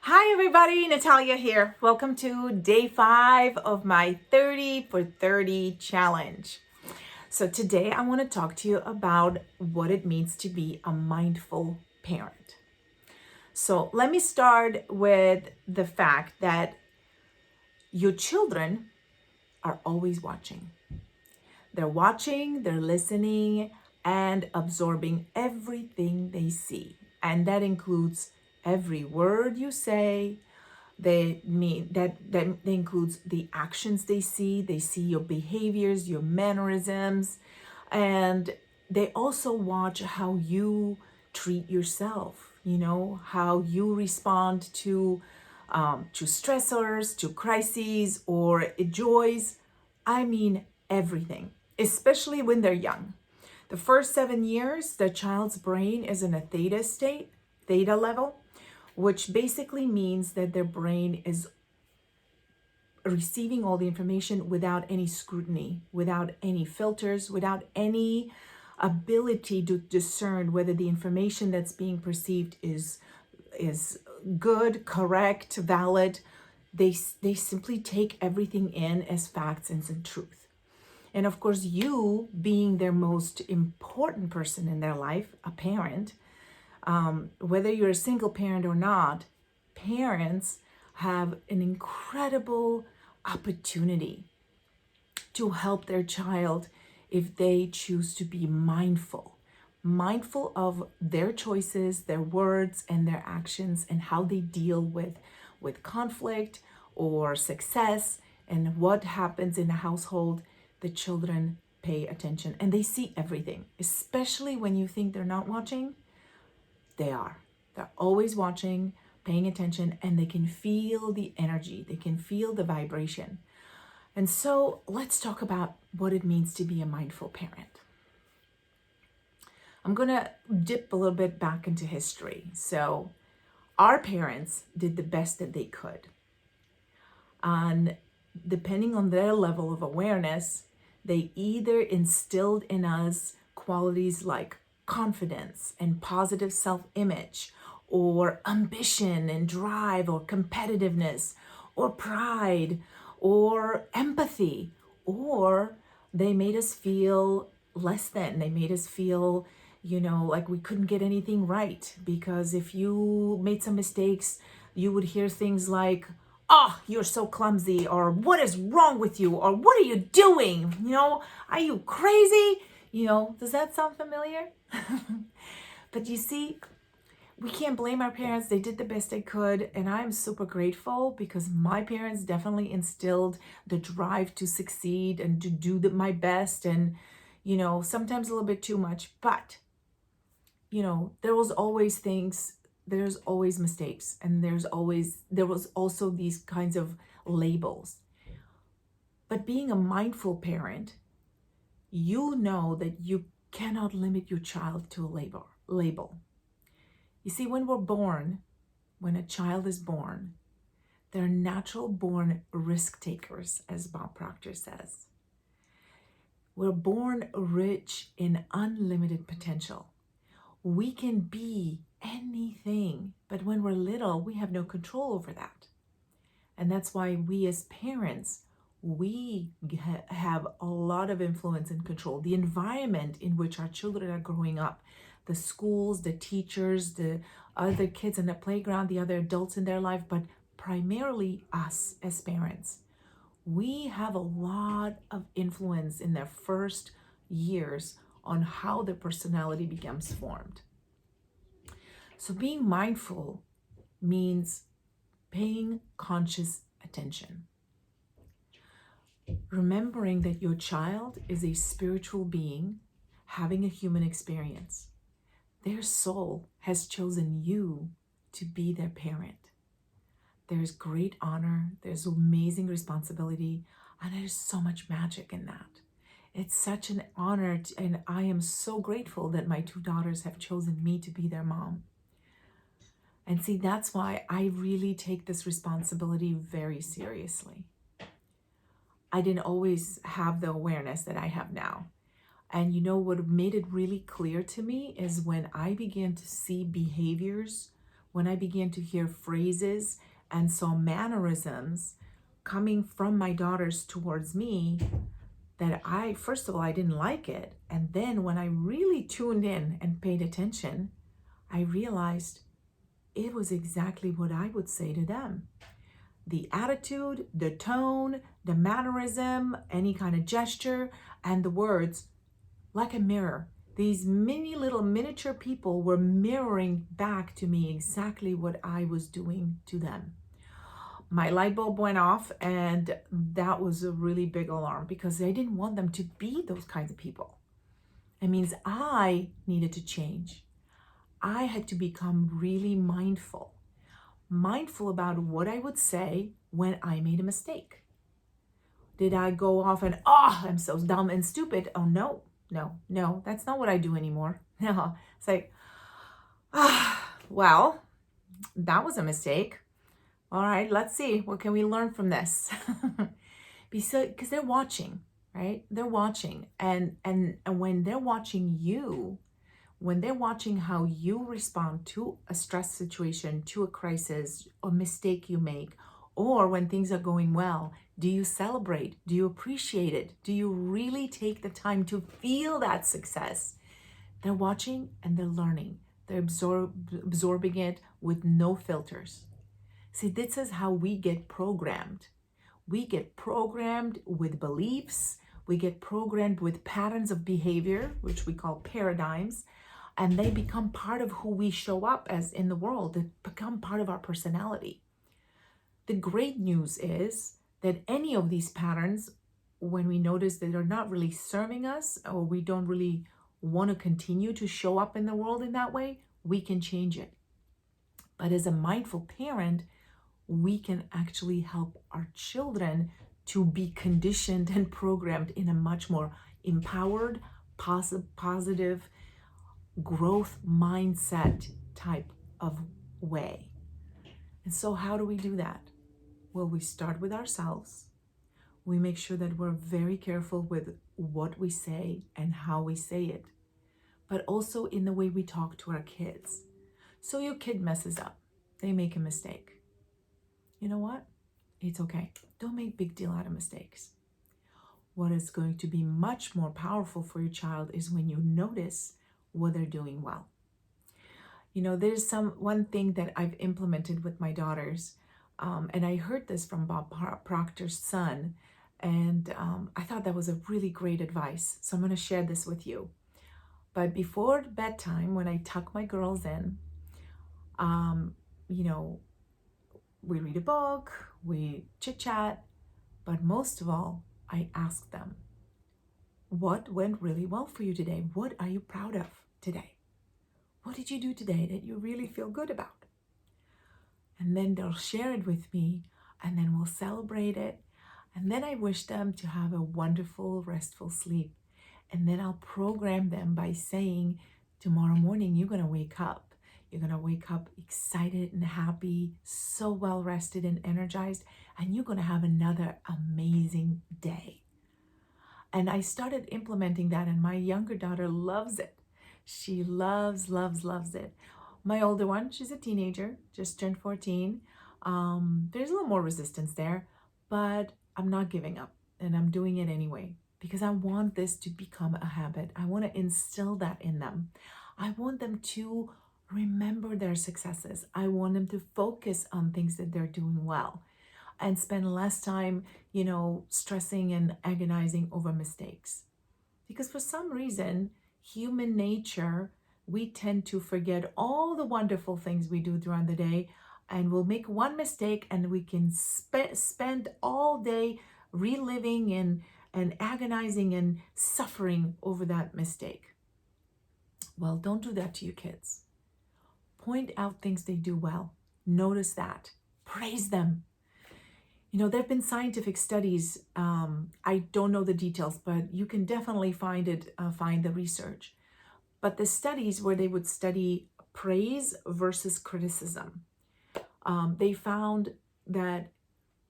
Hi everybody, Natalia here. Welcome to day 5 of my 30 for 30 challenge. So today I want to talk to you about what it means to be a mindful parent. So let me start with the fact that your children are always watching. They're watching, they're listening, and absorbing everything they see. And that includes every word you say. They mean that includes the actions they see. They see your behaviors, your mannerisms, and they also watch how you treat yourself. How you respond to stressors, to crises, or joys. I mean everything, especially when they're young. The first 7 years, the child's brain is in a theta level, which basically means that their brain is receiving all the information without any scrutiny, without any filters, without any ability to discern whether the information that's being perceived is good, correct, valid. They simply take everything in as facts and as truth. And of course, you being their most important person in their life, a parent, whether you're a single parent or not, parents have an incredible opportunity to help their child if they choose to be mindful of their choices, their words, and their actions, and how they deal with conflict or success, and what happens in a household. The children pay attention and they see everything, especially when you think they're not watching. They are. They're always watching, paying attention, and they can feel the energy. They can feel the vibration. And so let's talk about what it means to be a mindful parent. I'm going to dip a little bit back into history. So our parents did the best that they could. And depending on their level of awareness, they either instilled in us qualities like confidence and positive self-image, or ambition and drive, or competitiveness, or pride, or empathy, or they made us feel less than. They made us feel, like we couldn't get anything right, because if you made some mistakes, you would hear things like, "Oh, you're so clumsy," or "What is wrong with you?" or "What are you doing? Are you crazy?" Does that sound familiar? But you see, we can't blame our parents. They did the best they could. And I'm super grateful because my parents definitely instilled the drive to succeed and to do my best. And, sometimes a little bit too much. But, there's always mistakes. And there was also these kinds of labels. But being a mindful parent, you know that you cannot limit your child to a label. You see, when a child is born, they're natural born risk takers, as Bob Proctor says. We're born rich in unlimited potential. We can be anything, but when we're little, we have no control over that. And that's why we as parents, we have a lot of influence and control. The environment in which our children are growing up, the schools, the teachers, the other kids in the playground, the other adults in their life, but primarily us as parents. We have a lot of influence in their first years on how their personality becomes formed. So being mindful means paying conscious attention. Remembering that your child is a spiritual being having a human experience. Their soul has chosen you to be their parent. There's great honor, there's amazing responsibility, and there's so much magic in that. It's such an honor, and I am so grateful that my 2 daughters have chosen me to be their mom. And see, that's why I really take this responsibility very seriously. I didn't always have the awareness that I have now. And what made it really clear to me is when I began to see behaviors when I began to hear phrases and saw mannerisms coming from my daughters towards me, that first of all, I didn't like it. And then when I really tuned in and paid attention, I realized it was exactly what I would say to them. The attitude, the tone, the mannerism, any kind of gesture, and the words, like a mirror. These mini little miniature people were mirroring back to me exactly what I was doing to them. My light bulb went off, and that was a really big alarm because I didn't want them to be those kinds of people. It means I needed to change. I had to become really mindful about what I would say when I made a mistake. Did I go off and, I'm so dumb and stupid? Oh, no, that's not what I do anymore. No, it's like, well, that was a mistake. All right, let's see. What can we learn from this? Because they're watching, right? They're watching. And when they're watching you, when they're watching how you respond to a stress situation, to a crisis, a mistake you make, or when things are going well, do you celebrate? Do you appreciate it? Do you really take the time to feel that success? They're watching and they're learning. They're absorbing it with no filters. See, this is how we get programmed. We get programmed with beliefs. We get programmed with patterns of behavior, which we call paradigms, and they become part of who we show up as in the world. They become part of our personality. The great news is that any of these patterns, when we notice that they're not really serving us, or we don't really want to continue to show up in the world in that way, we can change it. But as a mindful parent, we can actually help our children to be conditioned and programmed in a much more empowered, positive, growth mindset type of way. And so how do we do that? Well, we start with ourselves. We make sure that we're very careful with what we say and how we say it, but also in the way we talk to our kids. So your kid messes up. They make a mistake. You know what? It's okay. Don't make a big deal out of mistakes. What is going to be much more powerful for your child is when you notice what they're doing well. You know, there's one thing that I've implemented with my daughters, and I heard this from Bob Proctor's son, and I thought that was a really great advice. So I'm going to share this with you. But before bedtime, when I tuck my girls in, we read a book, we chit chat, but most of all, I ask them, what went really well for you today? What are you proud of today? What did you do today that you really feel good about? And then they'll share it with me, and then we'll celebrate it. And then I wish them to have a wonderful, restful sleep. And then I'll program them by saying, tomorrow morning, you're going to wake up. You're going to wake up excited and happy, so well rested and energized, and you're going to have another amazing day. And I started implementing that, and my younger daughter loves it. She loves it. My older one, she's a teenager, just turned 14. There's a little more resistance there, but I'm not giving up, and I'm doing it anyway because I want this to become a habit. I want to instill that in them. I want them to remember their successes. I want them to focus on things that they're doing well and spend less time, stressing and agonizing over mistakes. Because for some reason, human nature, we tend to forget all the wonderful things we do throughout the day, and we'll make one mistake and we can spend all day reliving and agonizing and suffering over that mistake. Well, don't do that to your kids. Point out things they do well. Notice that. Praise them. There have been scientific studies. I don't know the details, but you can definitely find the research. But the studies where they would study praise versus criticism, they found that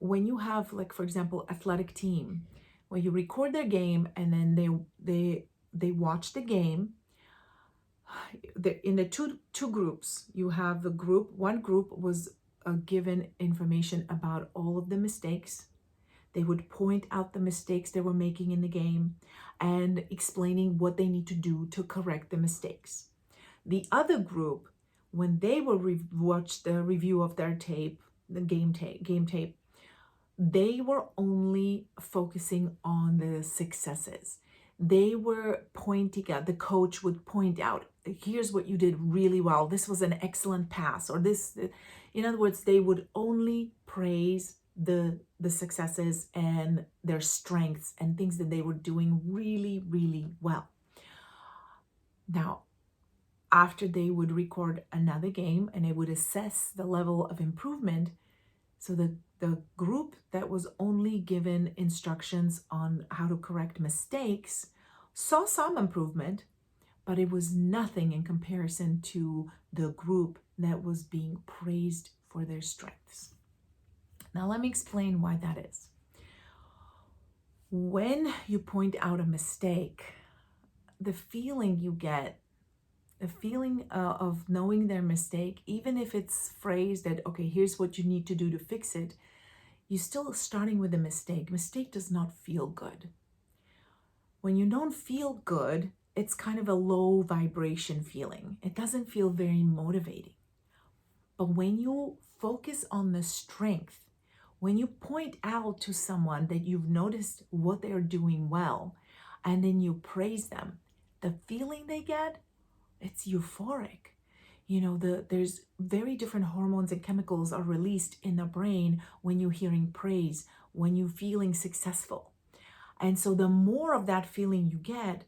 when you have, like, for example, athletic team, when you record their game and then they watch the game, in the two groups, you have the group, one group was given information about all of the mistakes. They would point out the mistakes they were making in the game and explaining what they need to do to correct the mistakes. The other group, when they will watch the review of their tape, the game tape, they were only focusing on the successes. They were pointing out, the coach would point out, here's what you did really well. This was an excellent pass, or this, in other words, they would only praise the successes and their strengths and things that they were doing really, really well. Now, after they would record another game and they would assess the level of improvement, so the group that was only given instructions on how to correct mistakes saw some improvement, but it was nothing in comparison to the group that was being praised for their strengths. Now, let me explain why that is. When you point out a mistake, the feeling you get, the feeling of knowing their mistake, even if it's phrased that, okay, here's what you need to do to fix it, you're still starting with a mistake. Mistake does not feel good. When you don't feel good, it's kind of a low vibration feeling. It doesn't feel very motivating. But when you focus on the strength, when you point out to someone that you've noticed what they're doing well, and then you praise them, the feeling they get, it's euphoric. There's very different hormones and chemicals are released in the brain when you're hearing praise, when you're feeling successful. And so the more of that feeling you get,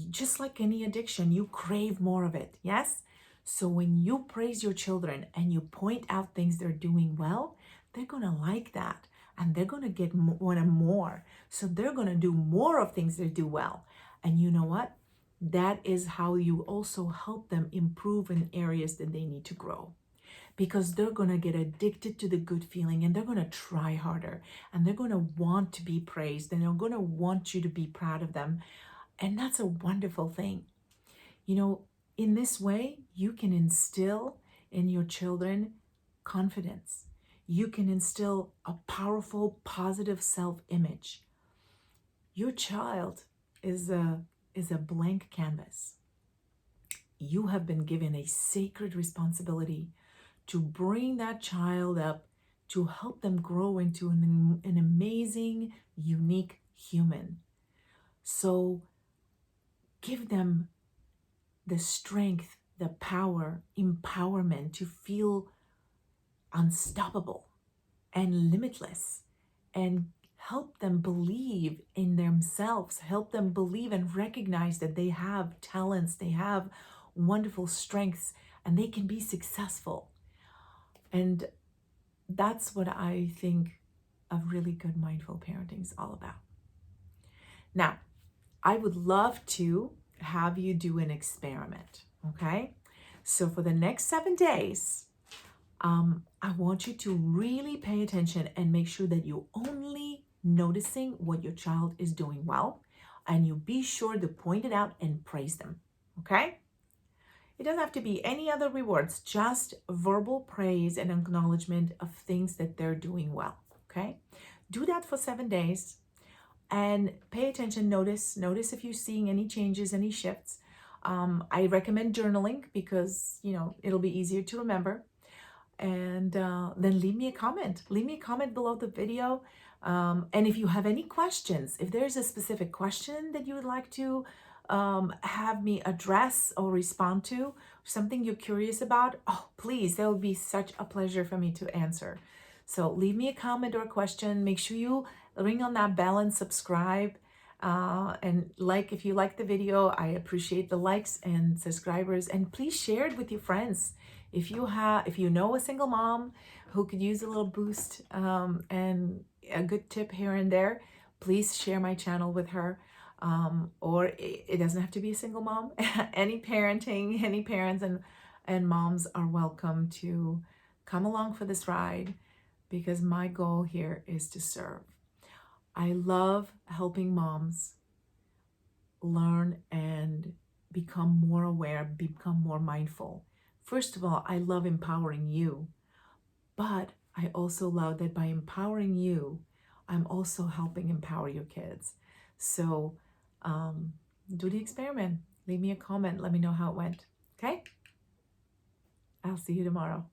just like any addiction, you crave more of it. Yes? So when you praise your children and you point out things they're doing well, they're going to like that. And they're going to get more and more. So they're going to do more of things they do well. And you know what? That is how you also help them improve in areas that they need to grow. Because they're going to get addicted to the good feeling and they're going to try harder and they're going to want to be praised and they're going to want you to be proud of them. And that's a wonderful thing. In this way, you can instill in your children confidence. You can instill a powerful, positive self-image. Your child is a blank canvas. You have been given a sacred responsibility to bring that child up, to help them grow into an amazing, unique human. So give them the strength, the power, empowerment to feel unstoppable and limitless, and help them believe in themselves, help them believe and recognize that they have talents, they have wonderful strengths, and they can be successful. And that's what I think of really good mindful parenting is all about. Now, I would love to have you do an experiment, okay? So for the next 7 days, I want you to really pay attention and make sure that you're only noticing what your child is doing well, and you be sure to point it out and praise them, okay? It doesn't have to be any other rewards, just verbal praise and acknowledgement of things that they're doing well, okay? Do that for 7 days and pay attention, notice if you're seeing any changes, any shifts. I recommend journaling because, it'll be easier to remember. And then leave me a comment. Leave me a comment below the video. And if you have any questions, if there's a specific question that you would like to have me address or respond to, something you're curious about, please, that would be such a pleasure for me to answer. So leave me a comment or a question. Make sure you ring on that bell and subscribe. And if you like the video, I appreciate the likes and subscribers. And please share it with your friends. If you know a single mom who could use a little boost and a good tip here and there, please share my channel with her. Or it doesn't have to be a single mom. Any parents and moms are welcome to come along for this ride, because my goal here is to serve. I love helping moms learn and become more aware, become more mindful. First of all, I love empowering you, but I also love that by empowering you, I'm also helping empower your kids. So do the experiment. Leave me a comment. Let me know how it went. Okay? I'll see you tomorrow.